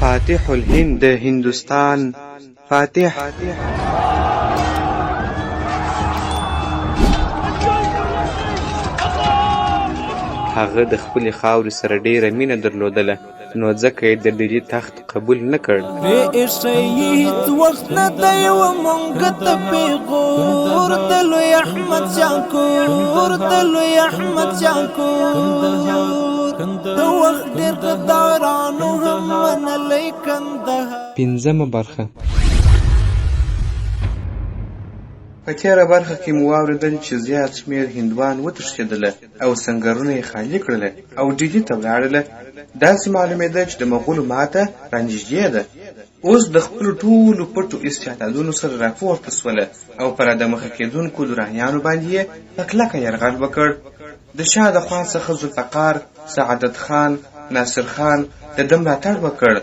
فاتح الهند د هندوستان فاتح هغه د خپلې خاورې سره ډیره مینه درلودله، نو ځکه یې د ډهلي تخت قبول نه کړ. هیڅ وخت نه دی و مونږ ته پیغور د لوی احمد شاه کور د لوی احمد شاه کور د وخت ډېر قدرانو هم منلی کندهار. پنځمه برخه. په تېره برخه کې مو واورېدل چې زیات شمېر هندوان وتښتېدله او سنګرونه یې خالي کړله او ډهلي ته ولاړله. داسې معلومېده چې د مغولو ماته رانږدې ده. اوس د خپلو ټولو پټو استعدادونو سره راپورته سوله او پر رامخه کېدونکو درانیانو باندې یې په کلکه یرغل وکړ. د شاه د خوا څخه ذوالفقار، سعادت خان، ناصر خان د ده ملاتړ وکړ.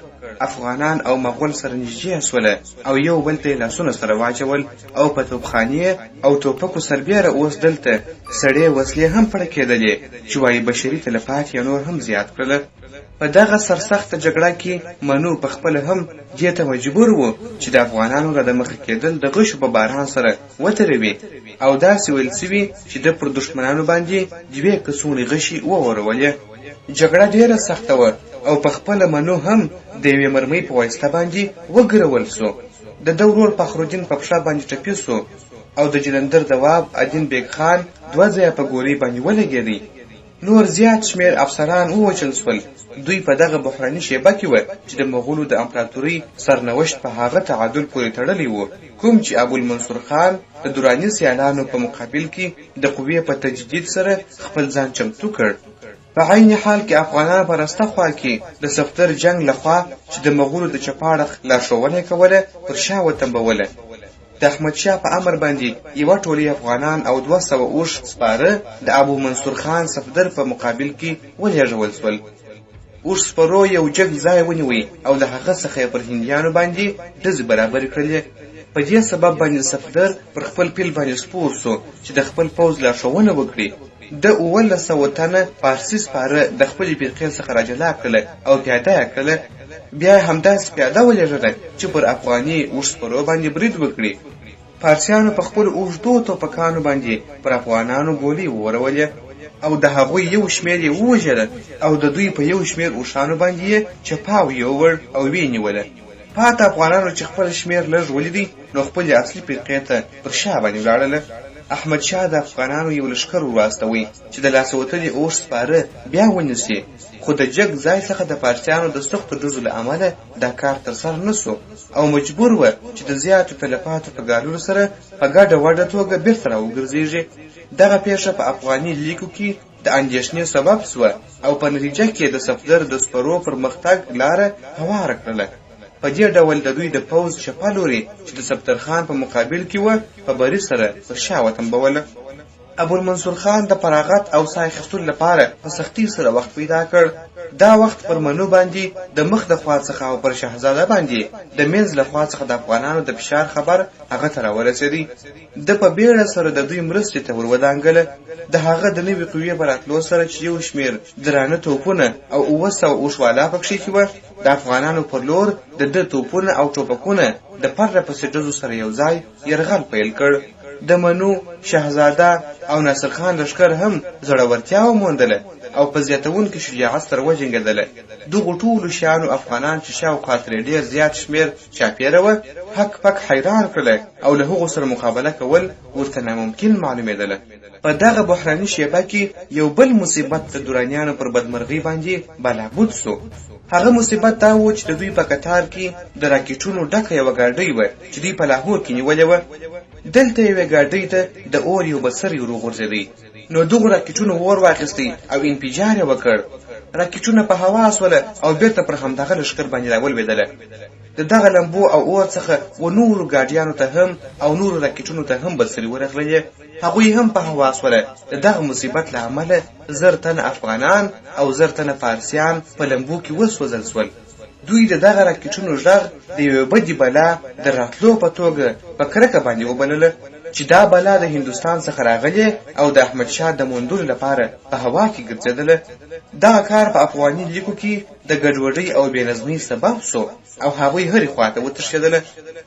افغانان او مغول سره نږدې سوله او یو بل ته یې لاسونه سره واچول او په توپخانې او ټوپکو سربیره اوس دلته سړې وسلې هم پړکېدلې چې وایي بشري تلفات یې نور هم زیات کړله. په دغه سرسخته جګړه کې منو په خپله هم دې ته مجبور و چې د افغانانو را دمخه کېدل د غشو په باران سره وتروي او داسې ویل سوي چې د پر دښمنانو باندې دوې کڅوړې غشي وغورولې. جګړه ډېره سخته وه او په خپله منو هم د یوې مرمۍ په واسطه باندې وګرول سو. د ده ورور فخرالدین په پښه باندې ټپي سو او د جلندر دواب ادین بیګ خان 2 ځایه په ګولۍ باندې ولګېدی. نور زیات شمېر افسران ووژل سول. دوی په دغه بحراني شیبه کې وه چې د مغولو د امپراتورۍ سرنوشت په هغه تعادل پورې تړلی و کوم چې ابوالمنصور خان د دراني سیالانو په مقابل کې د قوې په تجدید سره خپل ځان چمتو کړ. په عین حال کې افغانان په راسته خوا کې د صفدر جنگ لخوا چې د مغولو د چپاړه لارښوونه یې کوله پر شا وتمبوله. د احمدشاه په امر باندې یوه ټولۍ افغانان او 200 اوښ سپاره د ابومنصور خان صفدر په مقابل کې ولېږول سول. اوښ سپرو یو جګ ځای ونیوی او له هغه څخه یې پر هندیانو باندې ډزې برابرې کړلې. په دې سبب باندې صفدر پر خپل پیل باندې سپور سو چې د خپل پوځ لارښوونه وکړي. د 1900 تنه فارسي سپاره د خپلې فرقې څخه راجلا کړله او پیاده یې کړله. بیا یې همداسې پیاده ولېږله چې پر افغاني اوښ سپرو باندې برید وکړي. فارسیانو په خپلو اوږدو توپکانو باندې پر افغانانو ګولۍ وورولې او د هغوی یو شمېر یې ووژله او د دوی په یو شمېر اوښانو باندې یې چپاو یووړ او ویې نیوله. پاته افغانانو چې خپل شمېر لږ ولیدی نو خپلې اصلي فرقې ته پر شا باندې ولاړله. احمدشاه د افغانانو یو لښکر ورواستوی چې د لاسه وتلي اوښ سپاره بیا ونیسي، خو د جګ ځای څخه د فارسیانو د سختو ډزو له امله دا کار ترسره نه سو او مجبور و چې د زیاتو تلفاتو په ګاللو سره په ګډه وډه توګه بیرته راوګرځېږي. دغه پیښه په افغاني لیکو کې د اندېښنې سبب سوه او په نتیجه کې د صفدر د سپرو پرمختګ لاره هواره کړله. په دې ډول د دوی د پوځ چپه لوري چې د صفدر خان په مقابل کې وه په بري سره پر شا وتمبوله. ابوالمنصور خان د فراغت او ساه اخیستلو لپاره په سختۍ سره وخت پیدا کړ. دا وخت پر منو باندې د مخ د خوا څخه او پر شهزاده باندې د منځ له خوا څخه د افغانانو د فشار خبر هغه ته راورسېدی. د په بیړه سره د دوی مرستې ته ورودانګله. د هغه د نوې قوې په راتلو سره چې یو شمېر درانه توپونه او 900 اوښوالا پکښې کې وه، د افغانانو پر لور د ده توپونه او ټوپکونه د پرله پسې ډزو سره یو ځای یرغل پیل کړ. د منو، شهزاده او ناصر خان لښکر هم زړورتیا وموندله او په زیاتونکي شجاعت سره وجنګېدله. دغو ټولو شیانو افغانان چې شاوخوا ترې ډېر زیات شمېر چاپېره وه هک پک حیران کړله او له هغو سره مقابله کول ورته ناممکن معلومېدله. په دغه بحراني شیبه کې یو بل مصیبت د درانیانو پر بدمرغۍ باندې بلابود سو. هغه مصیبت دا و چې د دوی په قطار کې د راکېټونو ډکه یوه ګاډۍ وه چې دوی په لاهور کې نیولې وه. دلته یوې ګاډۍ ته د اور یو بڅری وروغورځېدی، نو دغو راکېټونو اور واخیستی او انفجار یې وکړ. راکېټونه په هوا سوله او بیرته پر همدغه لښکر باندې راولوېدله. د دغه لمبو او اور څخه و نورو ګاډیانو ته هم او نورو راکېټونو ته هم بڅري ورغللې. هغوی هم په هوا سوله. د دغه مصیبت له امله 1000 تنه افغانان او 1000 تنه فارسیان په لمبو کې وسوځل سول. دوی د دغه راکېټونو غږ د یوې بدې بلا د راتلو په توګه په کرکه باندې وبلله چې دا بلا د هندوستان څخه راغلې او د احمدشاه د موندلو لپاره په هوا کې ګرځېدله. دغه کار په افغاني لیکو کې د ګډوډۍ او بېنظمۍ سبب سو او هغوی هرې خواته وتښتېدله.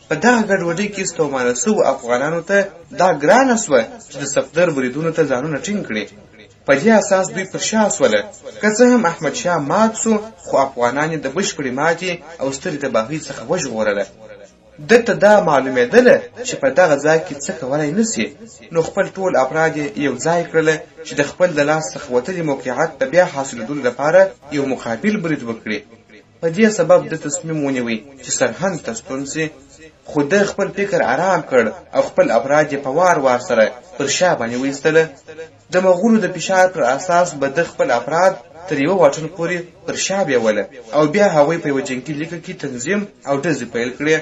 په دغه ګډوډۍ کې ستومانه سوو افغانانو ته دا ګرانه سوه چې د صفدر بریدونو ته ځانونه ټینګ کړي. په دې اساس دوی پر شا سوله. که څه هم احمدشاه مات سو، خو افغانان یې د بشپړې ماتې او سترې تباهۍ څخه وژغورله. دته دا معلومېدله چې په دغه ځای کې څه کولی نسي، نو خپل ټول افراد یې یو ځای کړله چې د خپل د لاس څخه وتلي موقعیت د بیا حاصلېدلو لپاره یو مقابل برید وکړي. په دې سبب د تصمیم ونیوي چې سرهند ته ستون سي، خو د خپل فکر آرام کړ او خپل افراد یې په وار وار سره پر شا باندې وایستله. د مغولو د فشار پر اساس به د خپل افراد تر یوه واټن پورې پر شا بیوله او بیا هغوی په یوه جنګي لیکه کې تنظیم او ډزې پیل کړې.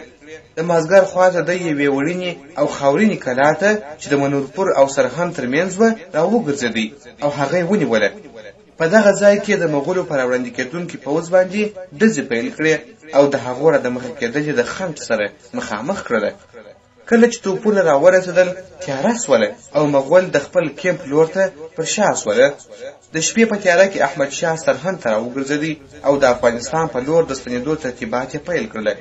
د مازدیګر خواته د یوې وړینې او خاورینې کلا ته چې د منورپور او سرهند ترمنځ وه راوګرځېدی او هغه یې ونیوله. په دغه ځای کې د مغولو پر وړاندې کېدونکي پوځ باندې ډزې پیل کړې او د هغو را د مخه کېدل یې د خنډ سره مخامخ کړله. کله چې توپونه راورسېدل، تیاره سوله او مغول د خپل کیمپ لور ته پر شا سوله. د شپې په تیاره کې احمدشاه سرهند ته راوګرځېدی او د افغانستان په لور د ستنېدو ترتیبات یې پیل کړله.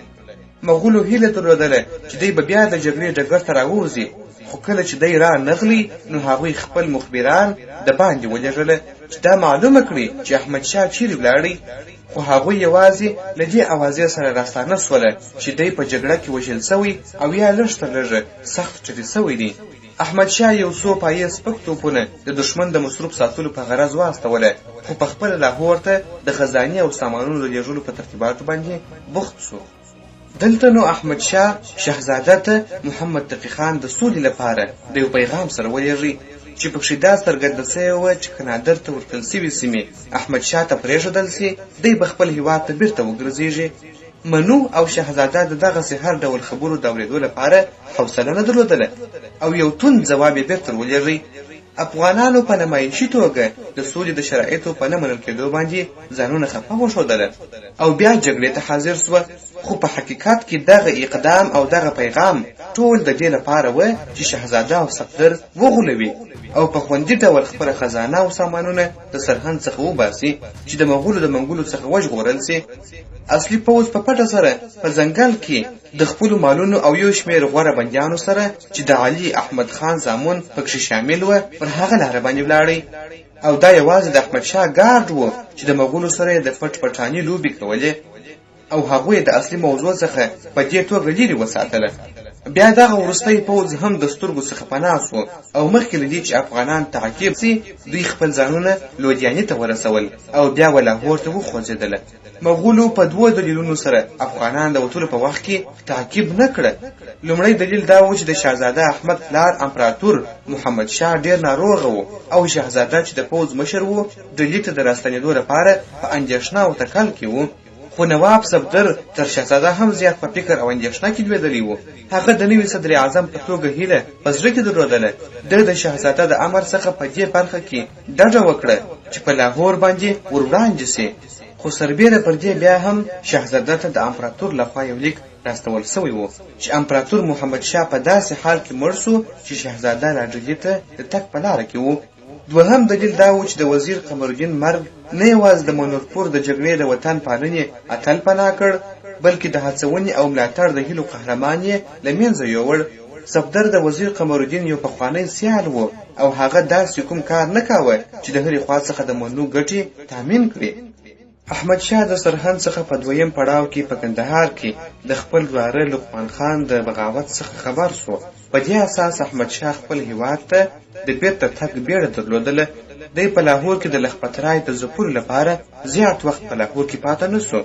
مغولو هیله درلودله چې دی به بیا د جګړې ډګر ته راووځي، خو کله چې دی را نغلی نو هغوی خپل مخبران د باندې ولېږله چې دا معلومه کړي چې احمدشاه چیرې ولاړی. خو هغوی یوازې له دې اوازې سره راستانه سوله چې دی په جګړه کې وژل سوی او یا لږ تر لږه سخت ټپي سوی دی. احمدشاه یو څو پایې سپک توپونه د دښمن د مصروف ساتلو په غرض واستوله، خو په خپله لاهور ته د خزانې او سامانونو د لېږلو په ترتیباتو باندې بوخت سو. دلته نو احمدشاه شهزاده ته محمد تقي خان د سولې لپاره د یو پیغام سره ولېږي چې پکښې دا څرګنده سوې وه چې که نادر ته ورکړل سوي سیمې احمدشاه ته پرېښودل سي، دی به خپل هېواد ته بیرته وګرځېږي. منو او شهزاده د دغسې هر ډول خبرو د اورېدو لپاره حوصله نه درلودله او یو توند ځواب یې بیرته ولېږي. افغانانو په نمایشي توګه د سولې د شرایطو په نه منل کېدو باندې ځانونه خفه وښودله او بیا جګړې ته حاضر سوه. خو په حقیقت کې دغه اقدام او دغه پیغام ټول د دې لپاره و چې شهزاده او صفدر وغولوي او په خوندي ډول خپله خزانه او سامانونه د سرهند څخه وباسي چې د مغولو د منګولو څخه وژغورل سي. اصلي پوځ په پټه سره په ځنګل کې د خپلو مالونو او یو شمېر غوره بندیانو سره چې د علي احمد خان زامن پکښې شامل وه پر هغه لاره باندې ولاړی او دا یوازې د احمدشاه ګارډ و چې د مغولو سره یې د پټ پټاني لوبې کولې او هغوی د اصلي موضوع څخه په دې توګه لرې وساتله. بیا دغه وروستی پوځ هم د سترګو څخه پناه سو او مخکې له دې چې افغانان تعقیب سي، دوی خپل ځانونه لودیانې ته ورسول او بیا ولاهور ته وخوځېدله. مغولو په دوه دلیلونو سره افغانان د وتلو په وخت کې تعقیب نه کړه. لومړی دلیل دا و چې د شهزاده احمد پلار امپراتور محمد شاه ډېر ناروغه و او شهزاده چې د پوځ مشر و ډهلي ته د راستنېدو لپاره په اندېښنه او تکل کې و. خو نواب صفدر تر شهزاده هم زیات په فکر او اندېښنه کې لوېدلی و. هغه د نوي صدر اعظم په توګه هیله په زړه کې درلودله. د شهزاده د امر څخه په دې برخه کې ډډه وکړه چې په لاهور باندې ور وړاندې سي. خو سربیره پر دې بیا هم شهزاده ته د امپراتور لخوا یو لیک راستول سوی و چې امپراتور محمد شاه په داسې حال کې مړ سو چې شهزاده لا ډهلي ته د تګ په لاره کې و. دوهم دلیل دا و چې د وزیر قمرالدین مرګ نه یوازې د منورپور د جګړې د وطن پالنې اتل پناه کړ، بلکې د هڅونې او ملاتړ د هیلو قهرمان یې له منځه یووړ. صفدر د وزیر قمرالدین یو پخوانی سیال و او هغه داسې کوم کار نه کاوه چې د هرې خوا څخه د منو ګټې تامین کړي. احمدشاه د سرهند څخه په دویم پړاو کې په کندهار کې د خپل وراره لقمان خان د بغاوت څخه خبر سو. په دې اساس احمدشاه خپل هیواد ته د بیرته تګ بیړه درلودله. دی په لاهور کې د لخپترای د ځپلو لپاره زیات وخت په لاهور کې پاته نه سو.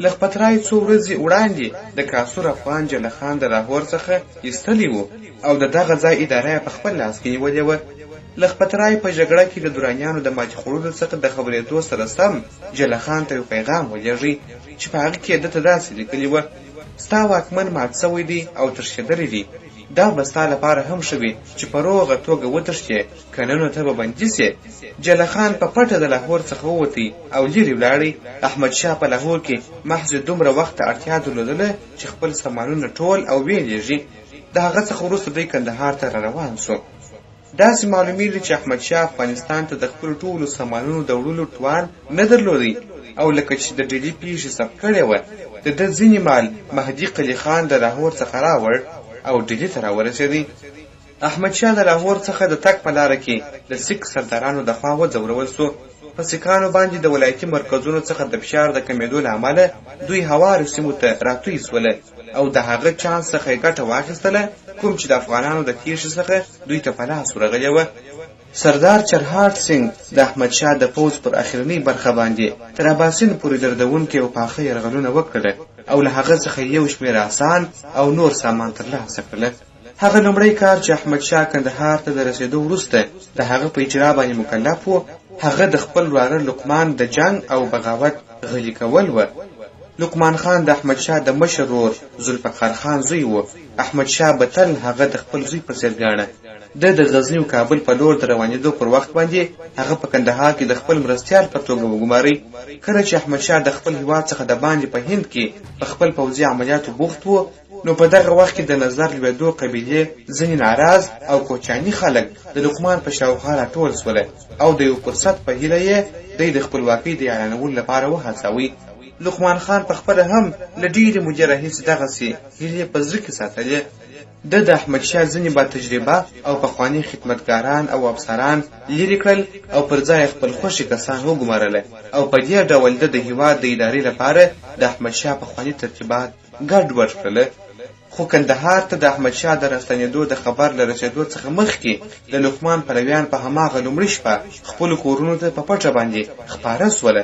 لخپترای څو ورځې وړاندې د کاسور افغان جلخان د لاهور څخه ایستلی و او د دغه ځای اداره په خپل لاس کې نیولې وه. لخپترای په جګړه کې د درانیانو د ماتې خوړلو څخه د خبرېدو سره سم جلخان ته یو پیغام ولېږي چې په هغه کې ده ته داسې لیکلي وه: ستا واکمن مات سوی دی او ترشېدلی دی. دا به ستا لپاره هم ښه وي چې په روغه توګه وتښتې، که نه نو ته به بندي سې. جلخان په پټه د لاهور څخه ووتی او لرې ولاړی. احمدشاه په لاهور کې محض دومره وخت ته اړتیا درلودله چې خپل سامانونه ټول او ویلېږي. د هغه څخه وروسته دی کندهار ته را روان سو. داسې معلومیږي چې احمدشاه افغانستان ته د خپلو ټولو سامانونو د وړلو توان نه درلودی. او لکه چې د ډیلي پیښې ثبت کړې وه د ده ځینې مال مهدي قلي خان د لاهور څخه راوړ او ډیلي ته راورسېدی. احمدشاه د لاهور څخه د تګ په لاره کې د سیک سردارانو د خوا وځورول سو. په سیکانو باندې د ولایتي مرکزونو څخه د فشار د کمېدو له امله دوی هوارو سیمو ته راتوی سوله او د هغه چانس څخه یې ګټه واخیستله کوم چې د افغانانو د تیښتې څخه دوی ته په لاس ورغلې وه. سردار چرهارد سنګ د احمدشاه د پوځ پر اخرنۍ برخه باندې تر اباسین پورې دردونکي او پاخه یرغلونه وکړل او له هغه څخه یو شمېر اسان او نور سامان ترلاسه کړل. هغه لومړی کار چې احمدشاه کندهار ته د رسېدو وروسته د هغه په اجرا باندې مکلف و هغه د خپل وراره لقمان د جنگ او بغاوت غلي کول و. لقمان خان د احمدشاه د مشر ورور ذوالفقار خان زوی و. احمدشاه به تل هغه د خپل زوی په څېر ګاڼه. د غزني او کابل په لور د روانېدو پر وخت باندې هغه په کندهار کې د خپل مرستیال په توګه وګماري. کله چې احمدشاه د خپل هیواد څخه د باندې په هند کې په خپل پوځي عملیاتو بوخت و نو په دغه وخت کې د نظر لوېدو قبیلې ځینې ناراض او کوچاني خلک د لقمان په شاوخوا راټول سوله او د یو فرصت په هیله یې دوی د خپلواکۍ د اعلانولو لپاره وهڅوي. لقمان خان په خپله هم له ډېرې مودې راهیسې دغسې هیلې په زړه کې ساتلې. د احمدشاه ځینې با تجربه او پخواني خدمتګاران او افسران لرې کړل او پر ځای خپل خوښې کسان وګمارله او په دې ډول د هیواد د ادارې لپاره د احمدشاه پخواني ترتیبات ګډوډ کړل. خو کندهار ته د احمدشاه د راستنېدو د خبر له رسېدو څخه مخکې د لقمان پلویان په هماغه لومړۍ شپه خپلو کورونو ته په پټه باندې خپاره سوله.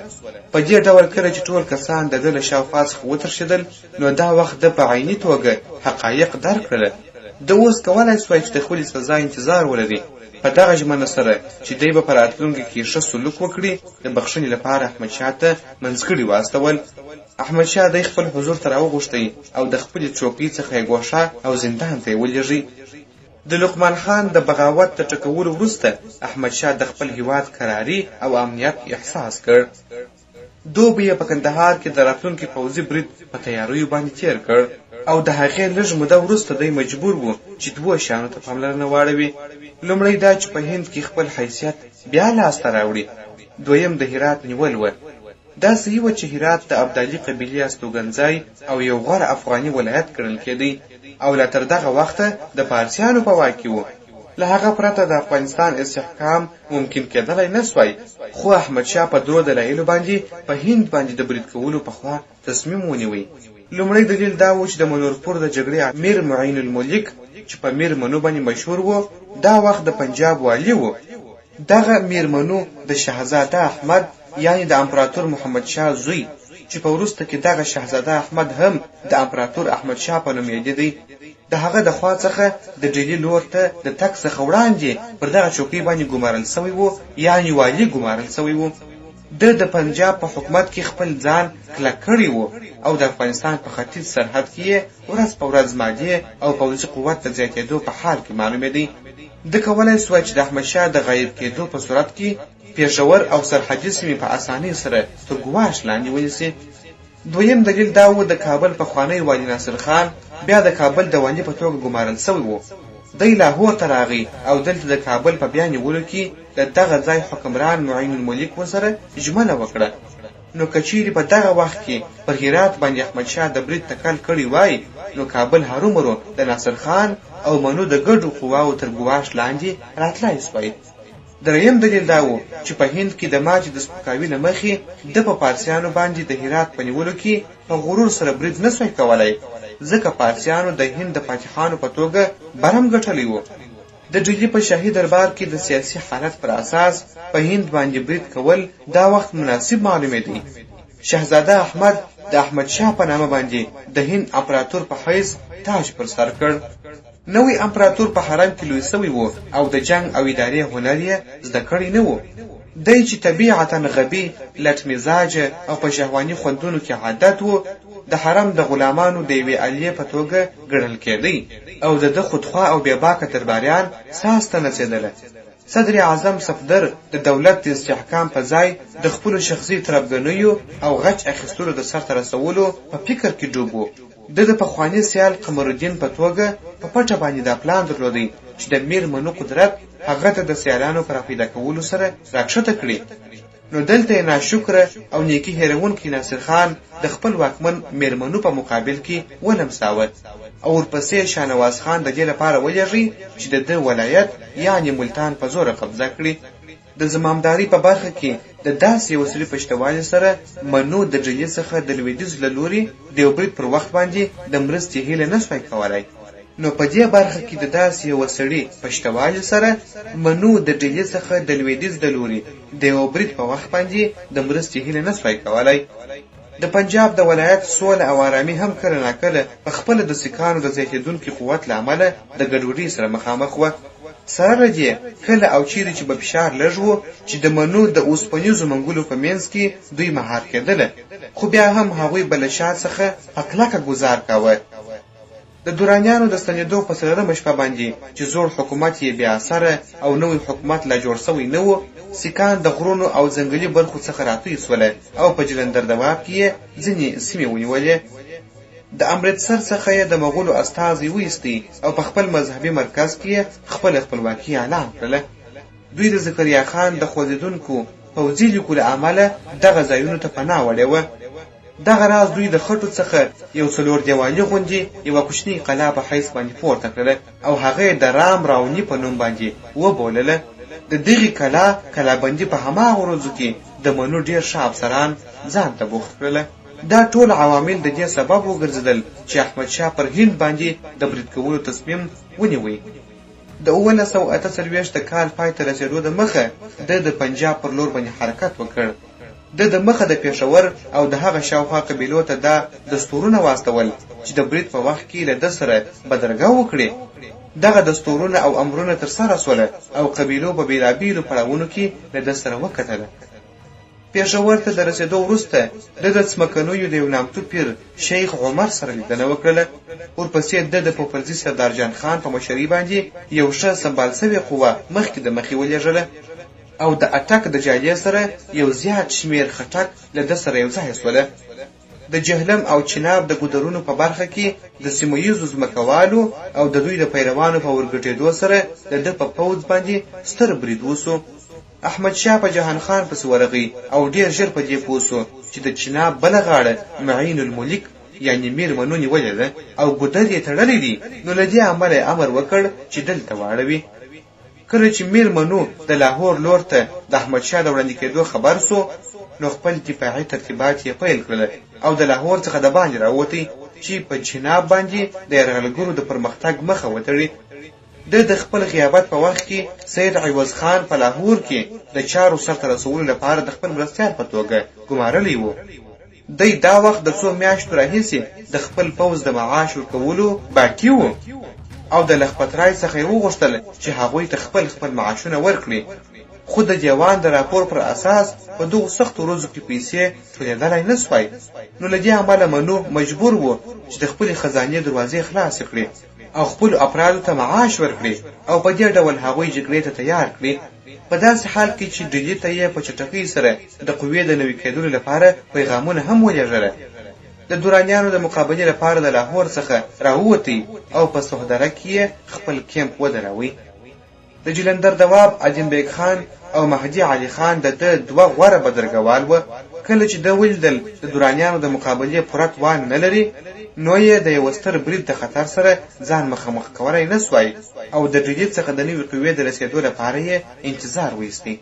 په دې ډول کله چې ټول کسان د ده له شاوخوا څخه وترشېدل نو دا وخت د په عیني توګه حقایق درک کړله. د اوس کولی سوای چې د خپلې سزا انتظار ولري په دغه ژمنه سره چې دی به په راتلونکي کې ښه سلوک وکړي د بخښنې لپاره احمدشاه ته منځګړي واستول. احمدشاه د خپل حضور ته راوغوښتی او د خپلې چوکۍ څخه یې ګوښه او زندان ته یې ولېږي. د لقمان خان د بغاوت د ټکولو وروسته احمدشاه د خپل هیواد کراري او امنیت احساس کړ. دوبی یې په کندهار کې د راتلونکي پوځي برید په تیاریو باندې تیر کړ او د هغې لږ موده وروسته دی مجبور و چې دوه شیانو ته پاملرنه واړوي. لومړی دا چې په هند کې خپل حیثیت بیا لاسته راوړي. دویم د هرات نیول و. دا صحیح و چې هرات د ابدالي قبیلې استوګنځای او یو غوره افغاني ولایت ګڼل کېدی او لا تر دغه وخته د پارسیانو په واک کې و. له هغه پرته د افغانستان استحکام ممکن کېدلی نه سوای. خو احمدشاه په درو دلایلو باندې په هند باندې د برید کولو پخوا تصمیم ونیوی. لومړی دلیل دا و چې د منورپور د جګړې امیر معین الملک چې په میر منو باندې مشهور و دا وخت د پنجاب والی و. دغه میر منو د شهزاده احمد یعنی د امپراتور محمد شاه زوی چې په وروسته کې دغه شهزاده احمد هم د امپراتور احمد شاه په نوم یادېدی د هغه د خوا څخه د ډیلي لور ته د تګ څخه وړاندې پر دغه چوکۍ باندې ګمارل سوی و یعنی والي ګمارل سوی و. د پنجاب په حکومت کې خپل ځان کلک کړی و او د افغانستان په ختیځ سرحد کې ورځ په ورځ مادي او پوځي قوت د زیاتېدو په حال کې معلومېدی. د کولای سوای چې د احمدشاه د غایب کېدو په صورت کې پېښور او سرحدي سیمې په اسانۍ سره تر ګواښ لاندې ونیسي. دویم دلیل دا و د کابل پخوانی والي ناصر خان بیا د کابل د والي په توګه ګمارل سوی و. دی لاهور ته راغی او دلته د کابل په بیا نیولو کې د دغه ځای حکمران معین الملک ورسره ژمنه وکړه. نو که چیرې په دغه وخت کې پر هرات باندې احمدشاه د برید تکل کړی وای نو کابل هرومرو د ناصر خان او منو د ګډو قواو تر ګواښ لاندې راتلای سوای. دریم دلیل دا و چې په هند کې د ماتې د سپکاوي له مخې د په پارسیانو باندې د هرات په نیولو کې په غرور سره برید نه سوای کولی ځکه پارسیانو د هند د فاتحانو په توګه برم ګټلی و. د ډیلي په شاهي دربار کې د سیاسي حالت پر اساس په هند باندې برید کول دا وخت مناسب معلومېدی. شهزاده احمد د احمدشاه په نامه باندې د هند امپراتور په حیث تاج پر سر کړ. نوی امپراتور په حرم کې لوی سوی و او د جنگ او ادارې هنر یې زده کړی نه و. دی چې طبیعتا غبي لټ مزاجه او په شهواني خوندونو کې عادت و د حرم د غلامانو د یوې عالیې په توګه ګڼل کېدی او د ده خودخوا او بېباکه درباریان ساس ته نڅېدله. صدر اعظم صفدر د دولت د استحکام په ځای د خپلو شخصي طرفګنیو او غچ اخیستلو د سرته رسولو په فکر کې ډوب و. د پخواني سیال قمرالدین په توګه په پټه باندې دا پلان درلودی چې د میر منو قدرت هغه ته د سیالانو پر پیدا کولو سره راکښته کړي. نو دلته یې ناشکره او نیکي هېرونکی ناصر خان د خپل واکمن میرمنو په مقابل کې ولمساوه او ورپسې شاهنواز خان د دې لپاره ولېږي چې د ده ولایت یعنې ملتان په زوره قبضه کړي. د زمامداري په برخه کې د داسې یو سړي په شتوالي سره منو د ډلې څخه د لویدیځ له لوري د یو برید پر وخت باندې د مرستې هیله نه سوای کولی. نو په دې برخه کې د داسې یو سړي په شتوالي سره منو د ډلې څخه د لویدیځ د لوري د یو برید په وخت باندې د مرستې هیله نه سوای کولی. د پنجاب د ولایت سوله او آرامي هم کله ناکله په خپله د سیکانو د زیاتېدونکي قوت له امله د ګډوډۍ سره مخامخ وه. سره دې کله او چیرې چې به فشار لږ و چې د منو د اوسپنیزو منګولو په منځ کې دوی مهار کېدله، خو بیا هم هغوی به له شا څخه په کلکه ګزار کاوه. د درانیانو د ستنېدو په 4مه شپه باندې چې زوړ حکومت یې بې اثره او نوی حکومت لا جوړ سوی نه و، سیکان د غرونو او ځنګلي برخو څخه راتوی سوله او په جلندر دواب کې یې ځینې سیمې ونیولې. د امرتسر څخه یې د مغولو استازي وایستی او په خپل مذهبي مرکز کې یې خپله خپلواکي اعلان کړله. دوی د زکریا خان د خوځېدونکو پوځي لیکو له امله دغه ځایونو ته پناه وړې وه. دغه راز دوی د خټو څخه یو 4 دیوالي غوندې یوه کوچنۍ قلعه په حیث باندې پورته کړله او هغه یې د رام راوني په نوم باندې وبولله. د دغې کلابندي په هماغه ورځو کې د منو ډېر ښه افسران ځان ته بوخت کړله. دا ټول عوامل د دې سبب وګرځېدل چې احمدشاه پر هند باندې د برید کولو تصمیم ونیوی. د 1948 کال پای ته رسېدو د مخه د پنجاب پر لور باندې حرکت وکړ. د مخه د پېښور او د هغه شاوخوا قبیلو ته دا دستورونه واستول چې د برید په وخت کې له ده سره بدرګه وکړي. دغه دستورونه او امرونه ترسره سوله او قبیلو په بېلابېلو پړاوونو کې له ده سره وکتله. پېښور ته د رسېدو وروسته د څمکنیو د یو نامتو پیر شیخ عمر سره لیدنه وکړله. ورپسې د پوپلزي سردار جان خان په مشرۍ باندې یو ښه سمبال سوې قوه مخکې د مخې ولېږله او د اټک د جالې سره یو زیات شمېر خټک له ده سره یو ځای سوله. د جهلم او چناب د ګودرونو په برخه کې د سیمه ییزو ځمکوالو او د دوی د پیروانو په ورګټېدو سره د ده په پوځ باندې ستر برید وسو. احمد شاه په جهان خان پسې ورغی او ډېر ژر په دې پوه سو چې د چناب بله غاړه معین الملک یعنې میر منو نیولې ده او ګودر یې تړلی دي، نو له دې امله یې امر وکړ چې دلته واړوي. کله چې میر منو د لاهور لور ته د احمد شاه د وړاندې کېدو خبر سو، نو خپل دفاعي ترتیبات یې پیل کړل او د لاهور څخه د باندې راووتی چې په چناب باندې د یرغلګرو د پرمختګ مخه وتړي. د خپل غیابت په وخت کې سید عوض خان په لاهور کې د چارو سرته رسولو لپاره د خپل مرستیال په توګه ګمارلی و. دی دا وخت د 2 میاشتو راهیسې د خپل پوځ د معاش ورکولو باقي و او د لخپترای څخه یې وغوښتل چې هغوی ته خپل معاشونه ورکړي، خو د دیوان د راپور پر اساس په دغو سختو ورځو کې پیسې ټولېدلی نه سوای. نو له دې امله منو مجبور و چې د خپلې خزانې دروازې خلاصې کړي او خپلو افرادو ته معاش ورکړي او په دې ډول هغوی جګړې ته تیار کړي. په داسې حال کې چې ډیلي ته یې په چټکۍ سره د قوې د نوي کېدلو لپاره پیغامونه هم ولېږله. د درانیانو د مقابلې لپاره د لاهور څخه راووتی او په سهدره کې یې خپل کیمپ ودروي. د جلندر دواب عدیم بیگ خان او مهدي علي خان د 2 غوره بدرګوال وه. کله چې د ولیدل د درانیانو د مقابلې پوره توان نه لري، نو یې د یو ستر برید د خطر سره ځان مخامخ کولی نه سوای او د ډیلي څخه د نوې قوې د رسېدو لپاره یې انتظار وایستی.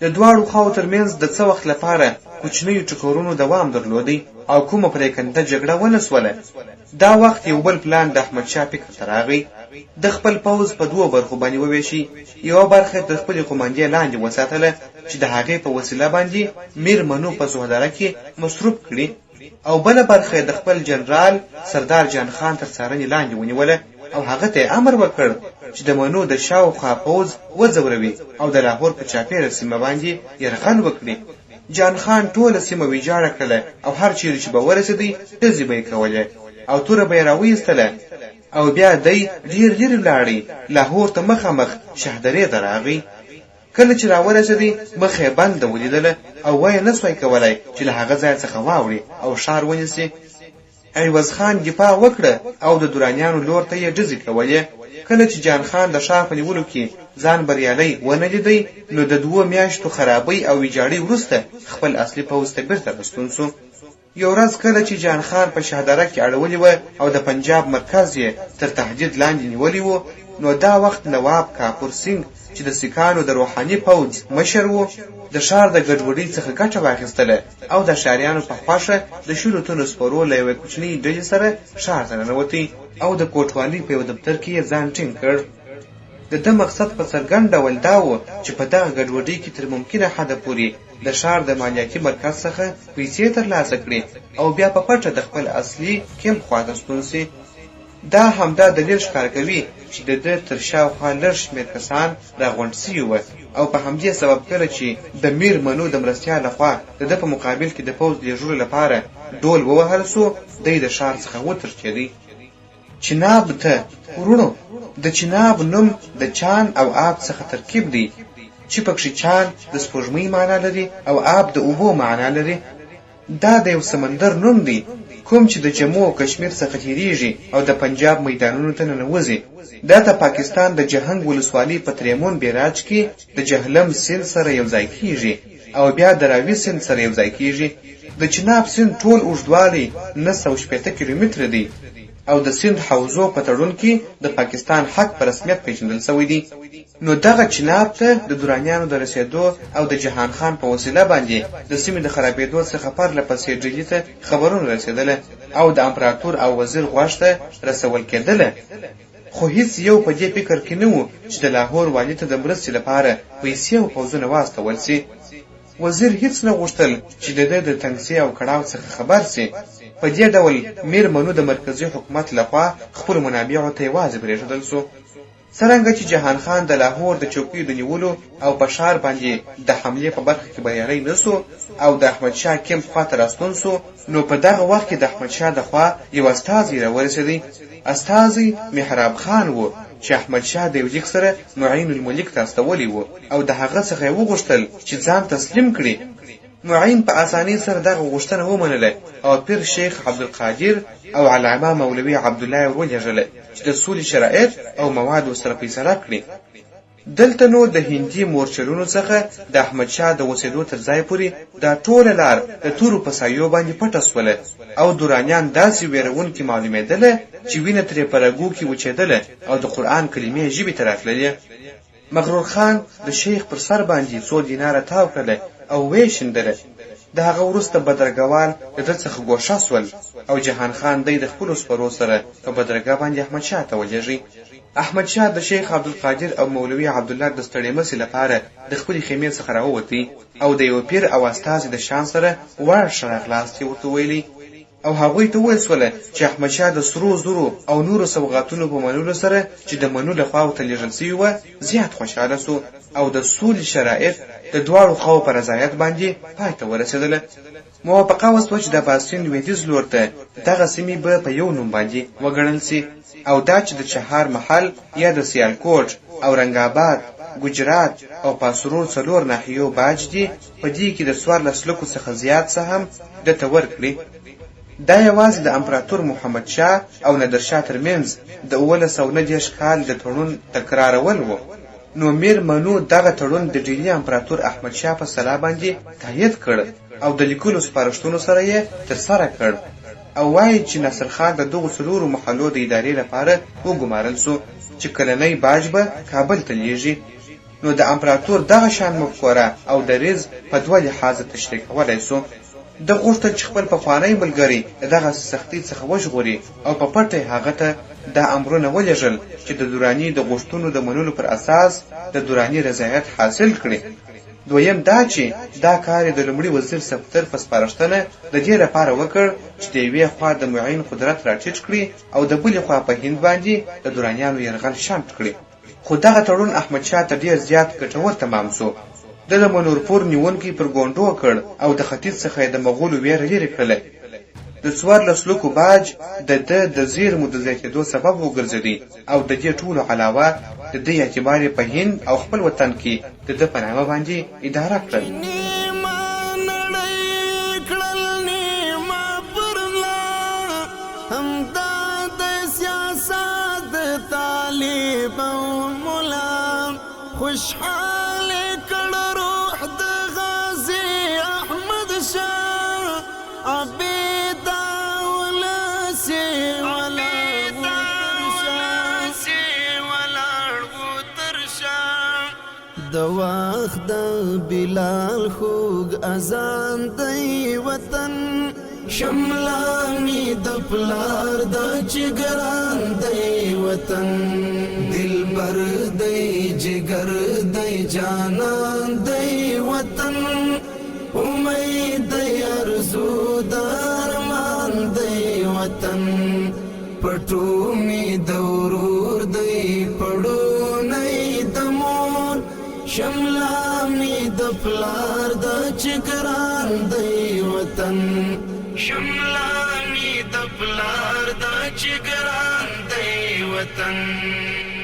د دواړو خواو ترمنځ د څه وخت لپاره کوچنیو ټکرونو دوام درلودی او کومه پرېکنده جګړه ونه سوله. دا وخت یو بل پلان د احمدشاه فکر ته راغی. د خپل پوځ په 2 برخو باندې وویشي. یوه برخه د خپلې قومندې لاندې وساتله چې د هغې په وسیله باندې میر منو په سهدره کې مصروف کړي، او بله برخه د خپل جنرال سردار جان خان تر څارنې لاندې ونیوله او هغه ته امر وکړ چې د منو د شاوخوا پوځ وځوروي او د لاهور په چاپېره سیمه باندې یرغل وکړي. جان خان ټوله سیمه ویجاړه کړله او هر چیرې چې به ورسېدی ډزې به یې کولې او توره به یې راویستله او بیا دی ډېر لرې ولاړی لاهور ته مخامخ شهدرې ته راغی. کله چې راورسېدی مخ یې بنده ولیدله او وایې نه سوای کولی چې له هغه ځای څخه واوړي او ښار ونیسي. عوض خان دفاع وکړه او د درانیانو لور ته یې ډزې کولې. کله چې جان خان د ښار په نیولو کې ځان بریالی ونه لیدی نو د 2 میاشتو خرابۍ او ویجاړۍ وروسته خپل اصلي پوځ ته بیرته راستون سو. یو ورځ کله چې جان خان په شهدره کې اړولې وه او د پنجاب مرکز یې تر تهدید لاندې نیولی و، نو دا وخت نواب کاپور سینګ چې د سیکانو د روحاني پوځ مشر و د ښار د ګډوډۍ څخه ګټه واخیستله او د ښاریانو په خوښه د 100 تنو سپرو له یوې کوچنۍ ډلې سره ښار ته ننوتی او د کوټوالۍ په یو دفتر کې یې ځان ټینګ کړ. د ده مقصد په څرګند ډول دا و چې په دغه ګډوډۍ کې تر ممکنه حده پورې د ښار د مالیاتي مرکز څخه پیسې ترلاسه کړي او بیا په پټه د خپل اصلي کیمپ خواته ستون سي. دا همدا دلیل ښکاره کوي چې د ده تر شاوخوا لږ شمېر کسان راغونډ سوي وه او په همدې سبب کله چې د میر منو د مرستیال لخوا د ده په مقابل کې د پوځ لیږلو لپاره ډول ووهل سو، دی د ښار څخه وتښتېدی. چناب ته ورونو، د چناب نوم د چان او آب څخه ترکیب دی چې پکښې چان د سپوږمۍ معنا لري او آب د اوبو معنا لري. دا د یو سمندر نوم دی کوم چې د جموں او کشمیر څخه تیریږي او د پنجاب میدانونو ته ننوځي. دا د پاکستان د جهنګ ولسوالۍ په تریمون بیراج کې د جهلم سیند سره یوځای کیږي او بیا د راوي سیند سره یوځای کیږي. د چناب سیند ټول اوږدوالی 960 کیلومتره دی او د سیند حوزو په تړون کې د پاکستان حق په رسمیت پیژندل شوی دی. نو دغه چناب ته د درانیانو د رسېدو او د جهان خان په وسیله باندې د سیمې د خرابېدو څخه پرله پسې ډلې ته خبرونه رسېدله او د امپراتور او وزیر غوږ ته رسول کېدله. خو هیڅ یو په دې فکر کې نه و چې د لاهور والي ته د مرستې لپاره پیسې او پوځونه واستول سي. وزیر هیڅ نه غوښتل چې د ده د تنګسۍ او کړاو څخه خبر سي. په دې ډول میر منو د مرکزي حکومت لخوا خپل منابعو ته یوازې پرېښودل سو. څرنګه چې جهان خان د لاهور د چوکیو د نیولو او په ښار باندې د حملې په برخه کې بریالی نه سو او د احمدشاه کیمپ خواته راستون سو، نو په دغه وخت کې د احمدشاه د خوا یو استازی راورسېدی. استازی محراب خان و چې احمدشاه د یو لیک سره معین الملک ته استولی و او د هغه څخه یې وغوښتل چې ځان تسلیم کړي. معین په اسانۍ سره دغه غوښتنه ومنله او پیر شیخ عبدالقادر او علامه مولوي عبدالله ورولېږله چې د سولې شرایط او مواد ورسره فیصله کړي. دلته نو د هندي مورچلونو څخه د احمدشاه د اوسېدو تر ځای پورې دا ټوله لار د تورو په سایو باندې پټه سوله او درانیان داسې ویرونکي معلومېدله چې وینه ترې په رګو کې وچېدله او د قرآن کلمې ژبې ته راتللې. مغرور خان د شیخ پر سر باندې 100 دیناره تاو کړله او ویې شیندله. د هغه وروسته بدرګوال د ده څخه ګوښه سول او جهان خان دی د خپلو سپرو سره په بدرګه باندې احمدشاه ته ولېږي. احمدشاه د شیخ عبدالقادر او مولوي عبدالله د ستړې مسې لپاره د خپلې خیمې څخه راووتی او د یو پیر او استازي د شان سره واړ ښه راغلاست ورته ویلي او هغوی ته وویل سوله چې احمدشاه د سرو زرو او نورو سوغاتونو په منلو سره چې د منو لخوا ورته لېږل سوي وه زیات خوشحاله سو او د سولې شرایط د دواړو خواو په رضایت باندې پای ته ورسېدله. موافقه وسوه چې د اباسین لویدیځ لور ته دغه سیمې به په یو نوم باندې وګڼل سي او دا چې د چهار محل یا د سیالکوټ او رنګ آباد، ګجرات او پاسرور 4 ناحیو باج دي، په دې کې د 14 لکو څخه زیات سهم دته ورکړي. دا یوازې د امپراتور محمد شاه او نادر شاه ترمنځ د 1919 کال د تړون تکرارول و. نو میر منو دغه تړون د ډیلي امپراتور احمد شاه په سلا باندې تایید کړ او د لیکلو سپارښتنو سره یې ترسره کړ او وایي چې ناصر خان د دغو 4 محلو د ادارې لپاره وګمارل سو چې کلنۍ باج به کابل ته لیږي. نو د امپراتور دغه شان مفکوره او دریځ په 2 لحاظه تشریح کولی سو. د غوښتل چې خپل پخوانی ملګری دغه سختۍ څخه وژغوري او په پټه هغه ته دا امرونه ولېږل چې د دراني د غوښتنو د منلو پر اساس د دراني رضایت حاصل کړي. دویم دا چې دا کار د لومړي وزیر صفدر په سپارښتنه د دې لپاره وکړ چې د یوې خوا د معین قدرت راټیټ کړي او د بلې خوا په هند باندې د درانیانو یرغل شنډ کړي. خو دغه تړون احمدشاه ته ډېر زیات ګټور تمام سو. د منورپور نیونکی پر ګونډو کړ او د ختیځ څخه د مغولو ویره لرې کړله. د 14 لکو باج د زیرمو د زیاتېدو سبب وګرځېدی او د دې ټولو علاوه د دې اعتبار په هند او خپل وطن کې د ده په نامه باندې اداره کړل. خوشحال کړ روح د غازی احمد شاه عبیدا ولسی ولاړ ترشا د وخت د بلال خوږ اذان دی وطن شملانی د پلار د چګران دی وطن دلبر دی جگر دی جانان دی وطن امید دی ارزو درمان دی وطن پټو می دورور دی پړو نه د مور شملانی د پلار د چګران دی وطن شملانی د پلار د چګران دی وطن